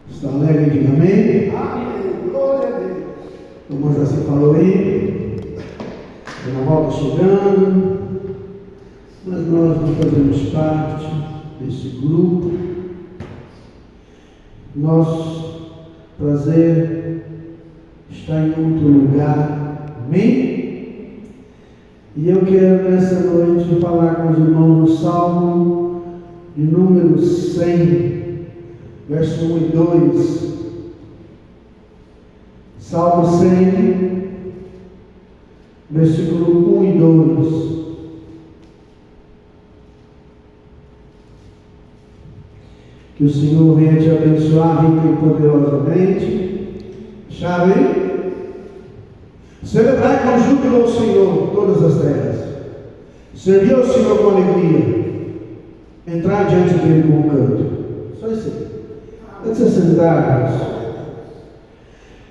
Está alegre? Diga amém. Amém. Glória a Deus. Como já se falou aí, o Natal está chegando, mas nós não fazemos parte desse grupo. Nosso prazer está em outro lugar. Amém? E eu quero nessa noite falar com os irmãos do Salmo de número 100. Verso 1 e 2, Salmo 100, versículo 1 e 2. Que o Senhor venha te abençoar rica e poderosamente. Chave. Celebrai com júbilo ao Senhor todas as terras. Servi ao Senhor com alegria. Entrai diante dele com um canto. Só isso aí. Antes de sentarmos,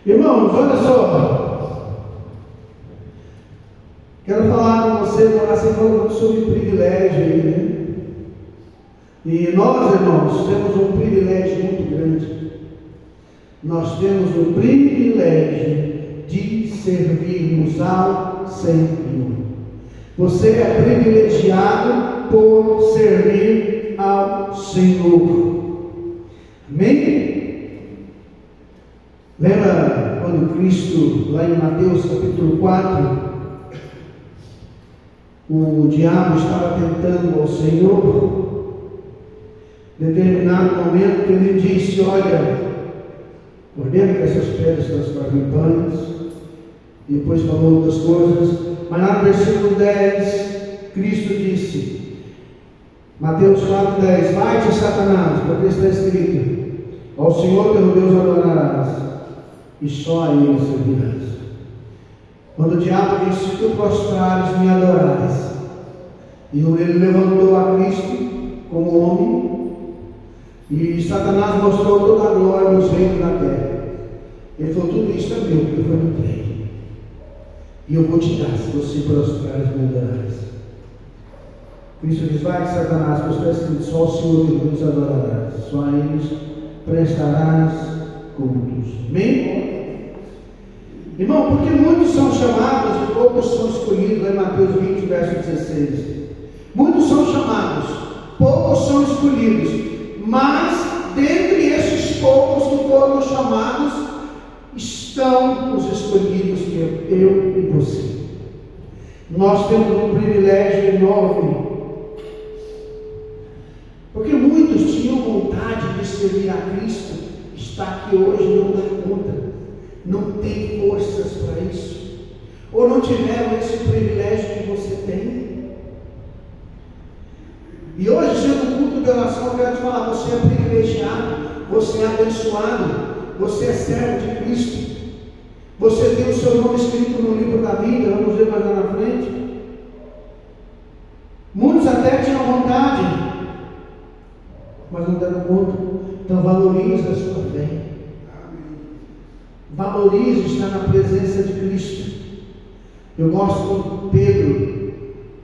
irmãos, olha só, quero falar com você, assim, falando sobre privilégio aí, né? E nós, irmãos, temos um privilégio muito grande. Nós temos o privilégio de servirmos ao Senhor. Você é privilegiado por servir ao Senhor. Amém? Lembra quando Cristo, lá em Mateus capítulo 4, o diabo estava tentando ao Senhor? Em determinado momento ele disse: olha, ordena que essas pedras se transformem em pães. E depois falou outras coisas, mas lá no versículo 10 Cristo disse, Mateus 4,10: vai-te, Satanás, porque está escrito: ao Senhor teu Deus adorarás, e só a Ele servirás. Quando o diabo disse: se tu prostrares, me adorares, e ele levantou a Cristo como homem, e Satanás mostrou toda a glória dos reinos da terra. Ele falou: tudo isso é meu, porque foi me entregue, e eu vou te dar, se você prostrares, me adorares. Cristo diz: vai, Satanás, pois está escrito: só o Senhor teu Deus adorarás, só a eles prestarás cultos. Amém? Irmão, porque muitos são chamados e poucos são escolhidos, lá em Mateus 20, verso 16. Muitos são chamados, poucos são escolhidos, mas dentre esses poucos que foram chamados, estão os escolhidos, que é eu e você. Nós temos um privilégio enorme, porque muitos tinham vontade de servir a Cristo, está aqui hoje, não dá conta, não tem forças para isso, ou não tiveram esse privilégio que você tem. E hoje, sendo um culto de oração, eu quero te falar: você é privilegiado, você é abençoado, você é servo de Cristo, você tem o seu nome escrito no livro da vida. Vamos ver mais lá na frente. Muitos até tinham vontade, mas não deram conta. Então valorize a sua fé, valorize estar na presença de Cristo. Eu gosto quando Pedro,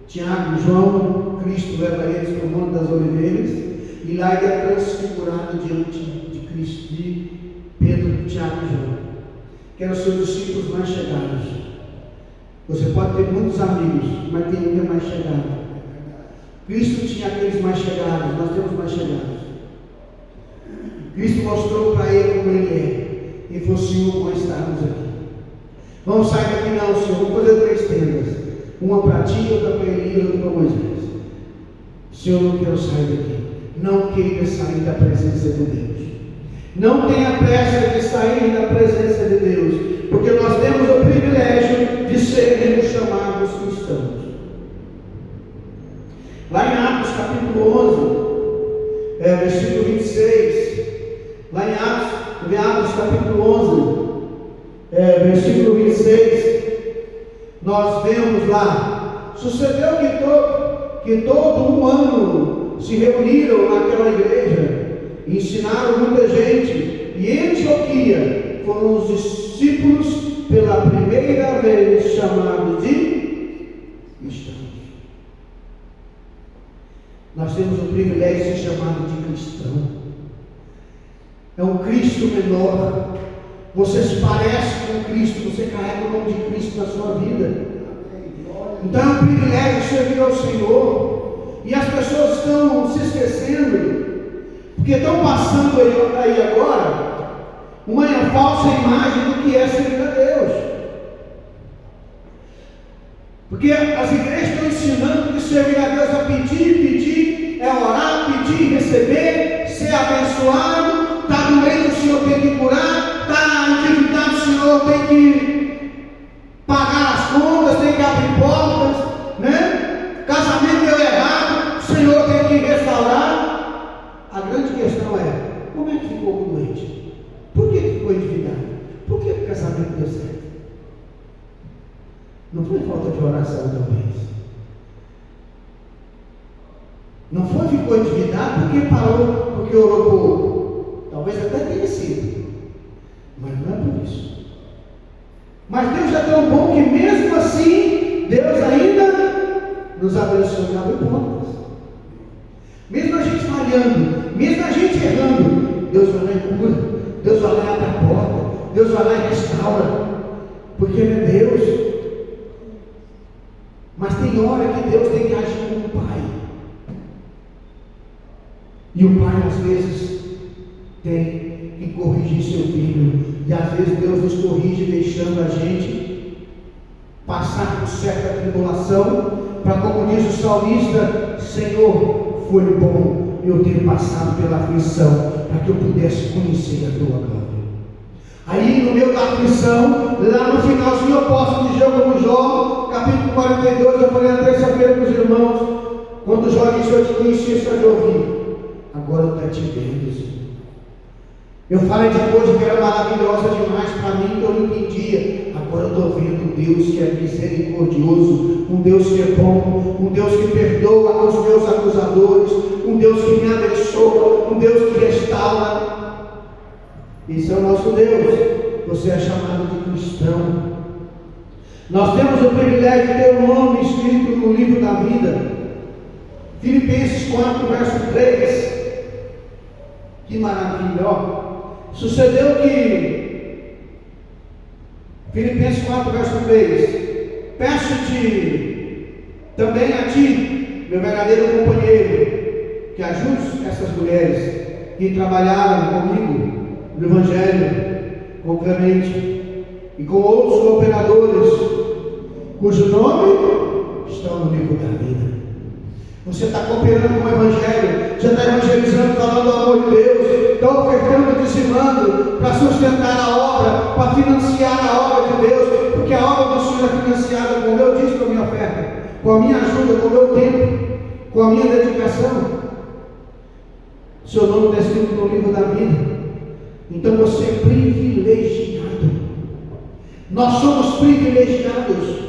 Tiago e João, Cristo leva eles para o Monte das Oliveiras, e lá ele é transfigurado diante de Cristo, de Pedro, Tiago e João, que eram os seus discípulos mais chegados. Você pode ter muitos amigos, mas tem um que é mais chegado. Cristo tinha aqueles mais chegados, nós temos mais chegados. Cristo mostrou para ele como ele é, e falou: Senhor, vamos estarmos aqui. Vamos sair daqui não, Senhor, vamos fazer 3 tendas, uma para ti, outra para Eli e outra para Moisés. Senhor, não quero sair daqui. Não queira sair da presença de Deus. Não tenha pressa de sair da presença de Deus, porque nós temos o privilégio de sermos chamados cristãos. Lá em Atos capítulo 11, versículo 26, lá em Atos capítulo 11, versículo 26, nós vemos lá: sucedeu que todo um ano se reuniram naquela igreja, ensinaram muita gente, e em Antioquia foram os discípulos pela primeira vez chamados de cristãos. Nós temos o privilégio de ser chamado de cristão. É um Cristo menor. Você se parece com Cristo, você carrega o nome de Cristo na sua vida. Então é um privilégio servir ao Senhor. E as pessoas estão se esquecendo, porque estão passando aí agora uma falsa imagem do que é servir a Deus. Porque as igrejas estão ensinando que servir a Deus é pedir, é orar, pedir, receber, ser abençoado. Está doente, o Senhor tem que curar. Está endividado, o Senhor tem que pagar as contas, tem que abrir portas, né? Casamento deu errado, o Senhor tem que restaurar. A grande questão é: como é que ficou doente? Por que ficou endividado? Por que o casamento deu certo? Não foi falta de oração, talvez. Não foi ficou endividado porque parou, porque orou pouco. Talvez até tenha sido, mas não é por isso. Mas Deus é tão bom que mesmo assim Deus ainda nos abençoa e abre portas. Mesmo a gente falhando, mesmo a gente errando, Deus vai lá e cura, Deus vai lá e abre a porta, Deus vai lá e restaura, porque Ele é Deus. Mas tem hora que Deus tem que agir como um pai. E o pai às vezes tem que corrigir seu filho. E às vezes Deus nos corrige deixando a gente passar por certa tribulação, para, como diz o salmista: Senhor, foi bom eu ter passado pela aflição, para que eu pudesse conhecer a tua glória. Aí no meio da aflição, lá no finalzinho eu posso dizer como Jó, capítulo 42, eu falei na terça-feira com os irmãos, quando Jó disse: eu te conhecia só de ouvir, agora eu estou te vendo, Senhor. Eu falei de coisa que era maravilhosa demais para mim, que eu não entendia. Agora eu estou vendo um Deus que é misericordioso, um Deus que é bom, um Deus que perdoa os meus acusadores, um Deus que me abençoa, um Deus que restaura. Esse é o nosso Deus. Você é chamado de cristão. Nós temos o privilégio de ter o nome escrito no livro da vida. Filipenses 4, verso 3. Que maravilha, ó. Sucedeu que, Filipenses 4, verso 3, peço-te também a ti, meu verdadeiro companheiro, que ajudes essas mulheres que trabalharam comigo no Evangelho, com Clemente e com outros cooperadores, cujo nome estão no livro da vida. Você está cooperando com o Evangelho, você está evangelizando, falando do amor de Deus, está ofertando, dizimando para sustentar a obra, para financiar a obra de Deus, porque a obra do Senhor é financiada com o meu dízimo, com a minha oferta, com a minha ajuda, com o meu tempo, com a minha dedicação. Seu nome está escrito no livro da vida. Então você é privilegiado. Nós somos privilegiados.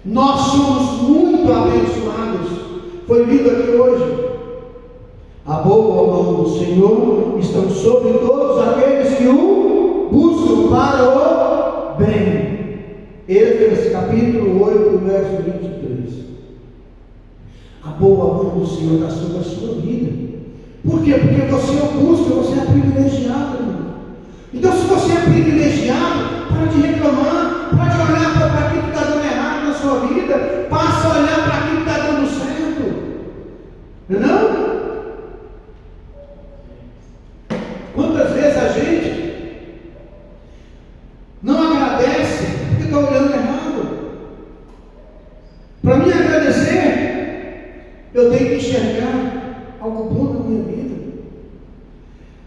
Nós somos muito abençoados. Foi lido aqui hoje: a boa mão do Senhor estão sobre todos aqueles que o buscam para o bem. Êxodo capítulo 8, verso 23. A boa mão do Senhor está sobre a sua vida. Por quê? Porque você o busca, você é privilegiado, irmão. Então, se você é privilegiado, para de reclamar, para de olhar para aquilo que está dando errado na sua vida, passa a olhar para aquilo que está dando certo. Não? Quantas vezes a gente não agradece porque está olhando errado? Para mim agradecer, eu tenho que enxergar algo bom na minha vida.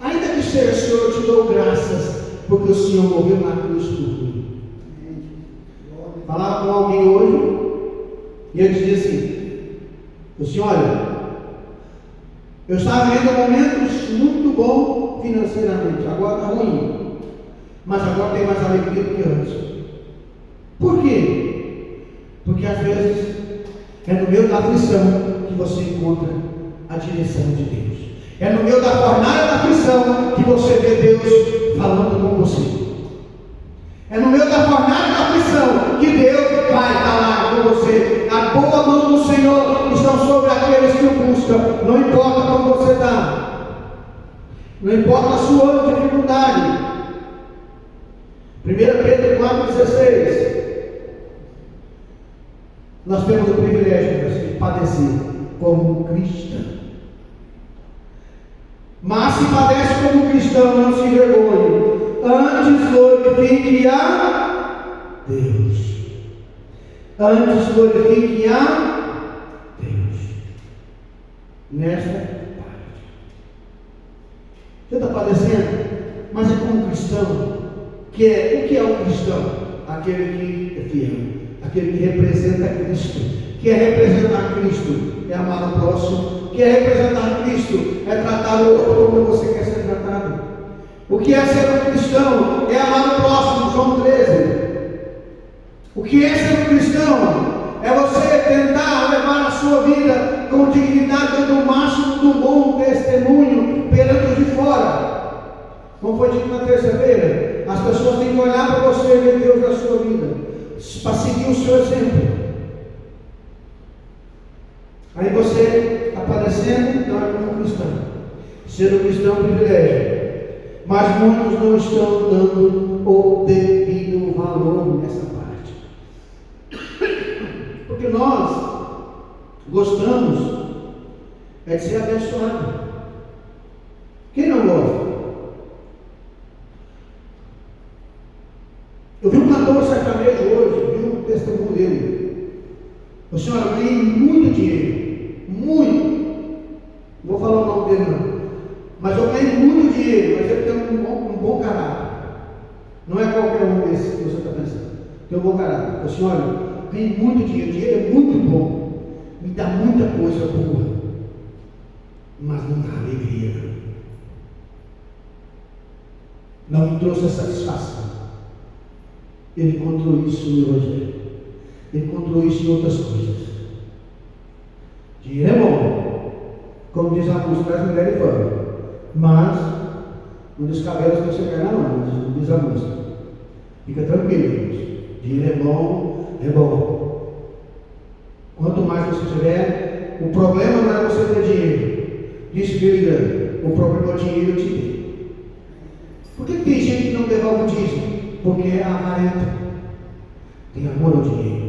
Ainda que seja: Senhor, eu te dou graças, porque o Senhor morreu na cruz por mim. Falava com alguém hoje, e ele dizia assim: o Senhor, olha, eu estava vivendo momentos muito bons financeiramente, agora está ruim, mas agora tem mais alegria do que antes. Por quê? Porque às vezes é no meio da aflição que você encontra a direção de Deus. É no meio da fornalha da aflição que você vê Deus falando com você. É no meio da fornalha da aflição que Deus vai falar com você. A boa mão do Senhor está sobre aqueles que o buscam. Não importa como você está. Não importa a sua dificuldade. 1 Pedro 4,16. Nós temos o privilégio de padecer como cristão. Mas se padece como cristão, não se envergonhe. Antes glorifique a Deus. Antes glorifique a Deus. Nesta parte. Você está padecendo? Mas é como cristão. O que é um cristão? Aquele que é fiel. Aquele que representa Cristo. Que é representar Cristo é amar o próximo. Que é representar Cristo é tratar o outro como você quer ser tratado. O que é ser um cristão é amar o próximo. João 13. O que é ser um cristão é você tentar levar a sua vida com dignidade, dando o máximo do bom testemunho perante os de fora. Como foi dito na terça-feira, as pessoas têm que olhar para você e ver Deus na sua vida, para seguir o seu exemplo. Aí você está padecendo, não é como cristão. Ser um cristão é um privilégio. Mas muitos não estão dando o devido valor nessa parte. Porque nós gostamos de ser abençoado. Quem não gosta? Eu vi um cantor sertanejo hoje, vi um testemunho dele. O senhor, eu ganhei muito dinheiro. Muito. Não vou falar o nome dele não. Mas eu ganhei muito dinheiro, mas ele tem um bom caráter. Não é qualquer um desses que você está pensando. Tem um bom caráter. Eu senhor, eu ganhei muito dinheiro. O dinheiro é muito bom. Me dá muita coisa boa. Mas não dá alegria. Não me trouxe a satisfação. Ele encontrou isso no Evangelho. Ele encontrou isso em outras coisas. Dinheiro é bom, como diz a música, traz mulher e fama, mas não descabela se você ganhar não, diz a música. Fica tranquilo, irmãos. Dinheiro é bom, é bom. Quanto mais você tiver, o problema não é você ter dinheiro. Disse Billy Graham, o problema é o dinheiro te ter. Por que tem gente que não devolve o dízimo? Porque é avarento, tem amor ao dinheiro.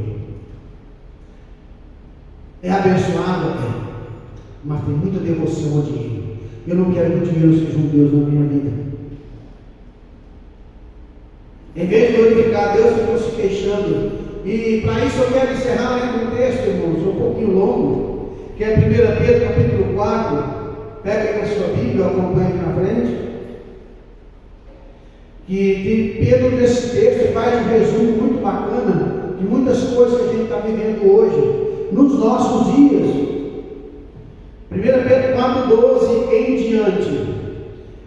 É abençoado, mas tem muita devoção ao dinheiro. Eu não quero que o dinheiro seja um Deus na minha vida. Em vez de glorificar a Deus, ficam se queixando. E para isso eu quero encerrar lendo um texto, irmãos, um pouquinho longo, que é 1 Pedro capítulo 4. Pega aí a sua Bíblia, acompanhe aqui na frente. Que Pedro, nesse texto, faz um resumo muito bacana de muitas coisas que a gente está vivendo hoje, nos nossos dias. 1 Pedro 4,12 em diante.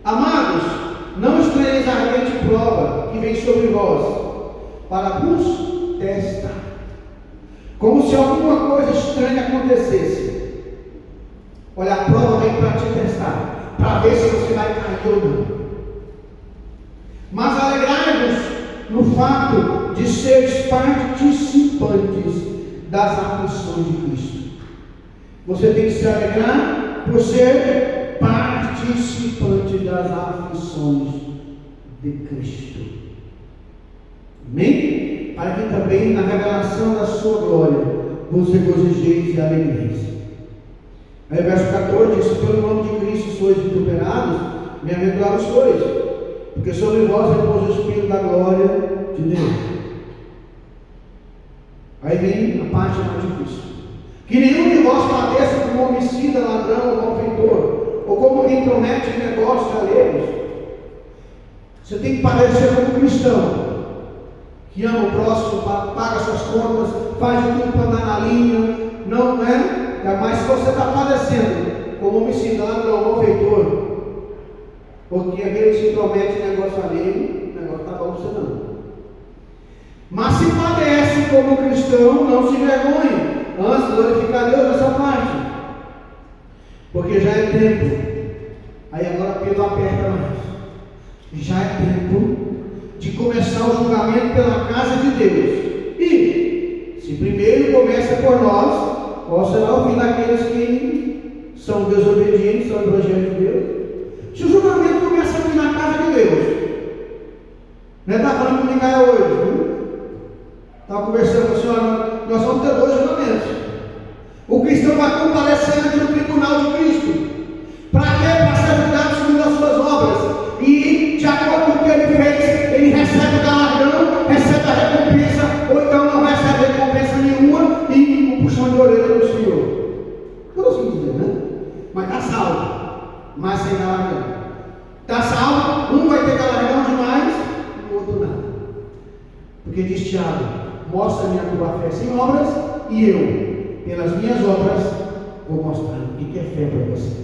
Amados, não estranheis a ardente prova que vem sobre vós, para vos testar, como se alguma coisa estranha acontecesse. Olha, a prova vem para te testar, para ver se você vai cair ou não. Mas alegrai-vos no fato de seres participantes das aflições de Cristo. Você tem que se alegrar por ser participante das aflições de Cristo. Amém? Para que também na revelação da sua glória vos regozijeis e alegreis. Aí o verso 14 diz: pelo nome de Cristo sois vituperados, bem-aventurados sois, porque sobre vós repousa o Espírito da glória de Deus. Aí vem a parte mais difícil. Que nenhum de vós padeça como homicida, ladrão ou malfeitor, ou como quem intromete em negócios alheios. Você tem que padecer como cristão, que ama o próximo, paga suas contas, faz tudo para andar na linha, não é? Mas se você está padecendo como homicida, ladrão ou malfeitor, porque aquele que se intromete em negócio alheio, o negócio está bom para você não. Mas se padece como cristão, não se envergonhe, antes glorificar a Deus nessa parte, porque já é tempo. Aí agora Pedro aperta mais. Já é tempo de começar o julgamento pela casa de Deus. E se primeiro começa por nós, qual será o fim daqueles que são desobedientes ao Evangelho de Deus? Se o julgamento começa aqui na casa de Deus, né? Está falando com Micael hoje, estava conversando com a senhora, nós vamos ter 2 julgamentos. O cristão vai comparecer ante o tribunal de Cristo. Para quê? Para ser julgado segundo as suas obras. E, de acordo com o que ele fez, ele recebe o galardão, recebe a recompensa, ou então não recebe recompensa nenhuma e um puxão de orelha do Senhor. Por assim dizer, né? Mas está salvo, mas sem galardão. Está salvo, um vai ter galardão demais e o outro nada. Porque diz Tiago: mostra-me a tua fé sem obras, e eu, pelas minhas obras, vou mostrar o que é fé para você.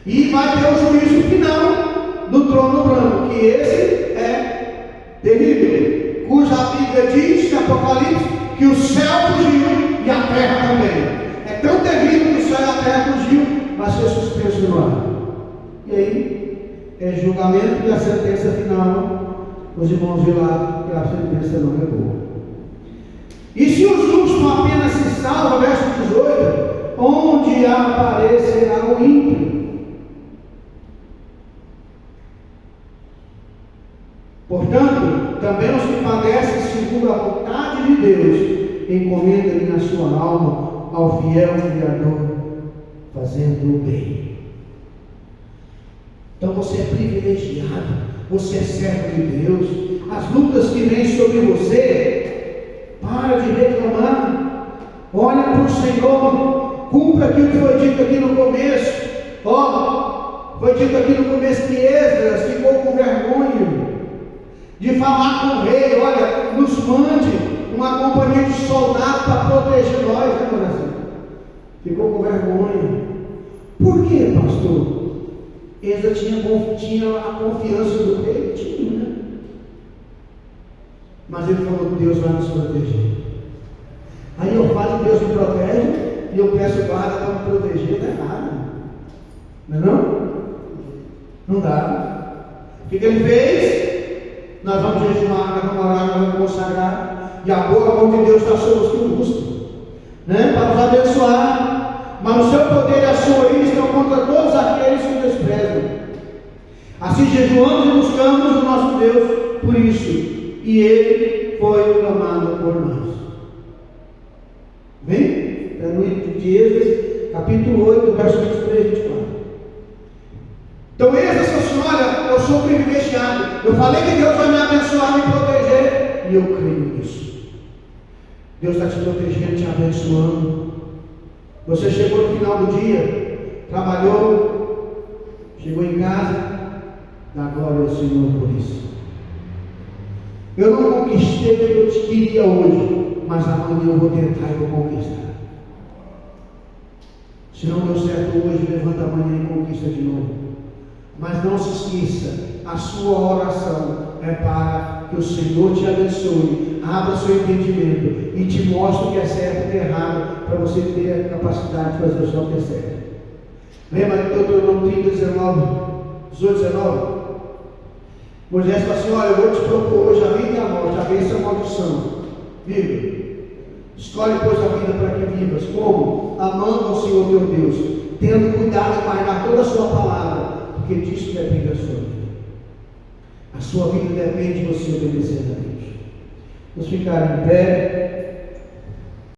E vai ter o juízo final do trono branco, que esse é terrível, cuja Bíblia diz, em Apocalipse, que o céu fugiu e a terra também. É tão terrível que o céu e a terra fugiu, vai ser suspenso no ar. E aí, é julgamento e a sentença final. Os irmãos viram lá que a sentença não é boa. E se o justo apenas se salva, verso 18, onde aparecerá o ímpio? Portanto, também os que padecem segundo a vontade de Deus, encomenda-lhe na sua alma ao fiel Criador, fazendo o bem. Então você é privilegiado, você é servo de Deus. As lutas que vêm sobre você, para de reclamar, olha para o Senhor, cumpra aquilo que foi dito aqui no começo. Foi dito aqui no começo que Esdras ficou com vergonha de falar com o rei: olha, nos mande uma companhia de soldados para proteger nós, né, coração? Ficou com vergonha. Por quê, pastor? Esdras tinha a confiança do rei? Tinha, né? Mas ele falou: Deus vai nos proteger. Aí eu falo que Deus me protege e eu peço guarda para me proteger, não é nada. Não é não? Não dá. O que ele fez? Nós vamos jejuar, nós vamos orar, nós vamos consagrar, e a boa mão de Deus está sobre os que o buscam, né? Para nos abençoar. Mas o seu poder e a sua ira estão contra todos aqueles que o desprezam. Assim jejuamos e buscamos o nosso Deus por isso, e Ele foi clamado por nós. Vem? É no livro de Esdras, capítulo 8, verso 23 e 24. Então Esdras falou assim: olha, eu sou privilegiado, eu falei que Deus vai me abençoar, me proteger, e eu creio nisso. Deus está te protegendo, te abençoando. Você chegou no final do dia, trabalhou, chegou em casa, dá glória ao Senhor por isso. Eu não conquistei o que eu te queria hoje, mas amanhã eu vou tentar e vou conquistar. Se não deu certo hoje, levanta amanhã e conquista de novo. Mas não se esqueça, a sua oração é para que o Senhor te abençoe, abra seu entendimento e te mostre o que é certo e o que é errado, para você ter a capacidade de fazer só o que é certo. Lembra de Deuteronômio 30, 18, 19? Moisés falou assim: olha, eu vou te propor hoje a vida e a morte, a bênção e a maldição. Viva. Escolhe, pois, a vida para que vivas. Como? Amando ao Senhor teu Deus, tendo cuidado de guardar toda a sua palavra, porque disso depende a sua vida. A sua vida depende de você obedecer a Deus. Vamos ficar em pé.